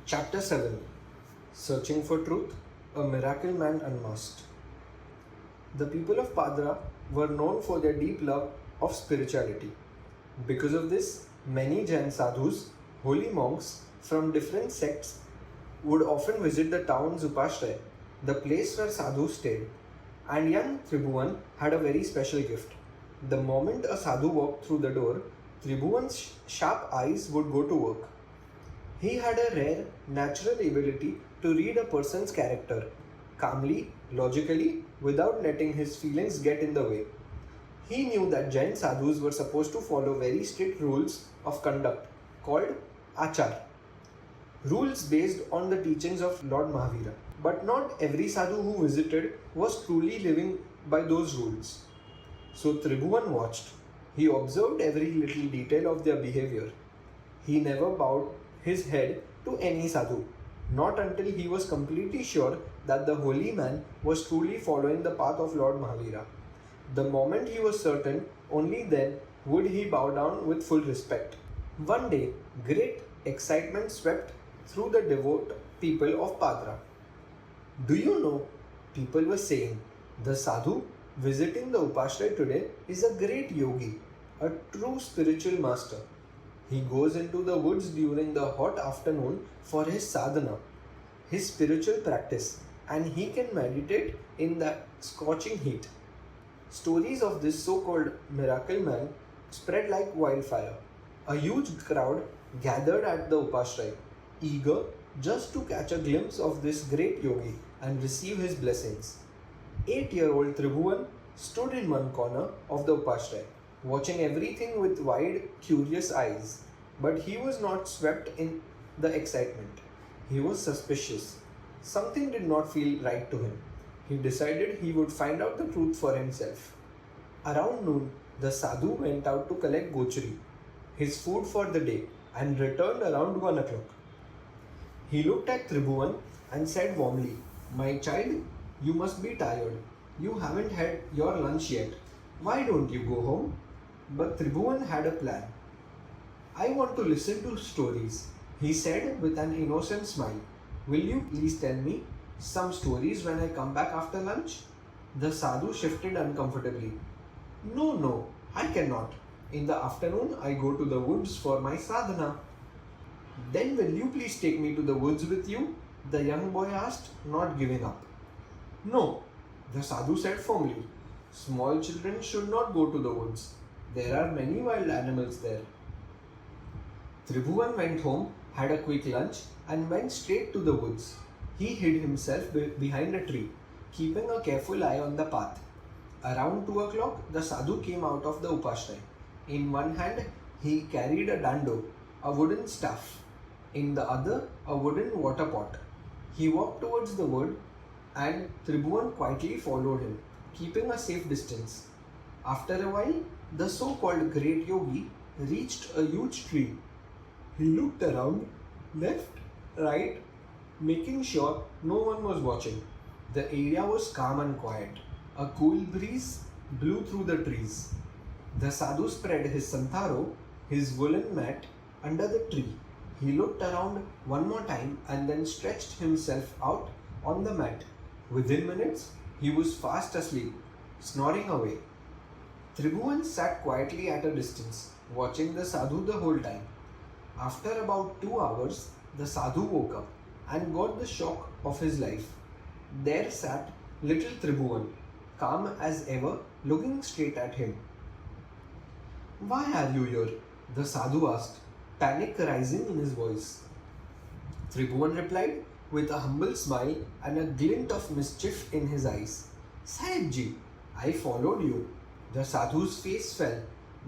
Chapter 7 Searching for Truth, a Miracle Man Unmasked. The people of Paadra were known for their deep love of spirituality. Because of this, many Jain sadhus, holy monks from different sects, would often visit the town's upashraya, the place where sadhus stayed. And young Tribhuvan had a very special gift. The moment a sadhu walked through the door, Tribhuvan's sharp eyes would go to work. He had a rare, natural ability to read a person's character, calmly, logically, without letting his feelings get in the way. He knew that Jain sadhus were supposed to follow very strict rules of conduct called achar, rules based on the teachings of Lord Mahavira. But not every sadhu who visited was truly living by those rules. So Tribhuvan watched. He observed every little detail of their behavior. He never bowed his head to any sadhu, not until he was completely sure that the holy man was truly following the path of Lord Mahavira. The moment he was certain, only then would he bow down with full respect. One day, great excitement swept through the devout people of Paadra. Do you know, people were saying, the sadhu visiting the upashraya today is a great yogi, a true spiritual master. He goes into the woods during the hot afternoon for his sadhana, his spiritual practice, and he can meditate in the scorching heat. Stories of this so-called miracle man spread like wildfire. A huge crowd gathered at the upashraya, eager just to catch a glimpse of this great yogi and receive his blessings. 8-year-old Tribhuvan stood in one corner of the upashraya, watching everything with wide, curious eyes. But he was not swept in the excitement. He was suspicious. Something did not feel right to him. He decided he would find out the truth for himself. Around noon, the sadhu went out to collect gochari, his food for the day, and returned around 1 o'clock. He looked at Tribhuvan and said warmly, "My child, you must be tired. You haven't had your lunch yet. Why don't you go home?" But Tribhuvan had a plan. "I want to listen to stories," he said with an innocent smile. "Will you please tell me some stories when I come back after lunch?" The sadhu shifted uncomfortably. No, I cannot. In the afternoon, I go to the woods for my sadhana." "Then will you please take me to the woods with you?" the young boy asked, not giving up. "No," the sadhu said firmly. "Small children should not go to the woods. There are many wild animals there." Tribhuvan went home, had a quick lunch, and went straight to the woods. He hid himself behind a tree, keeping a careful eye on the path. Around 2 o'clock, the sadhu came out of the upashraya. In one hand, he carried a dando, a wooden staff. In the other, a wooden water pot. He walked towards the wood, and Tribhuvan quietly followed him, keeping a safe distance. After a while, the so-called great yogi reached a huge tree. He looked around, left, right, making sure no one was watching. The area was calm and quiet. A cool breeze blew through the trees. The sadhu spread his santharo, his woolen mat, under the tree. He looked around one more time and then stretched himself out on the mat. Within minutes, he was fast asleep, snoring away. Tribhuvan sat quietly at a distance, watching the sadhu the whole time. After about 2 hours, the sadhu woke up and got the shock of his life. There sat little Tribhuvan, calm as ever, looking straight at him. "Why are you here?" the sadhu asked, panic rising in his voice. Tribhuvan replied with a humble smile and a glint of mischief in his eyes. "Sahibji, I followed you." The sadhu's face fell.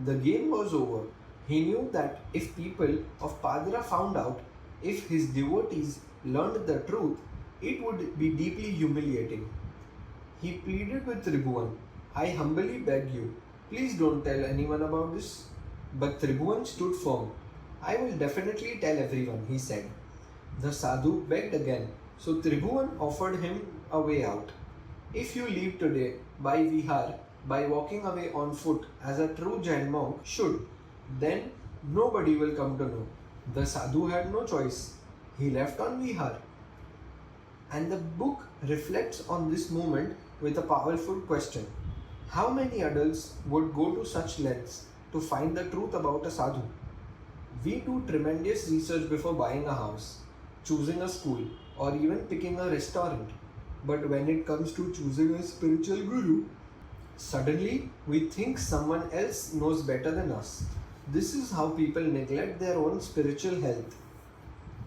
The game was over. He knew that if people of Paadra found out, if his devotees learned the truth, it would be deeply humiliating. He pleaded with Tribhuvan, "I humbly beg you, please don't tell anyone about this." But Tribhuvan stood firm. "I will definitely tell everyone," he said. The sadhu begged again, so Tribhuvan offered him a way out. "If you leave today by Vihar, by walking away on foot as a true Jain monk should, then nobody will come to know." The sadhu had no choice. he left on Vihar. And the book reflects on this moment with a powerful question. How many adults would go to such lengths to find the truth about a sadhu? We do tremendous research before buying a house, choosing a school, or even picking a restaurant. But when it comes to choosing a spiritual guru, suddenly we think someone else knows better than us. This is how people neglect their own spiritual health.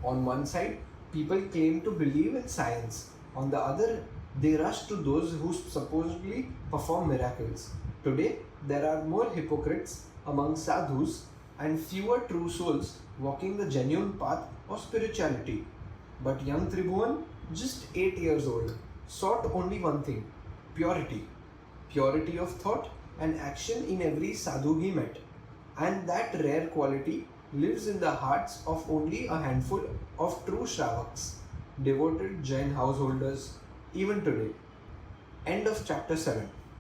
On one side, people claim to believe in science. On the other, they rush to those who supposedly perform miracles. Today, there are more hypocrites among sadhus and fewer true souls walking the genuine path of spirituality. But young Tribhuvan, just 8 years old, sought only one thing: purity. Purity of thought and action in every sadhu he met. And that rare quality lives in the hearts of only a handful of true Shravaks, devoted Jain householders, even today. End of chapter 7.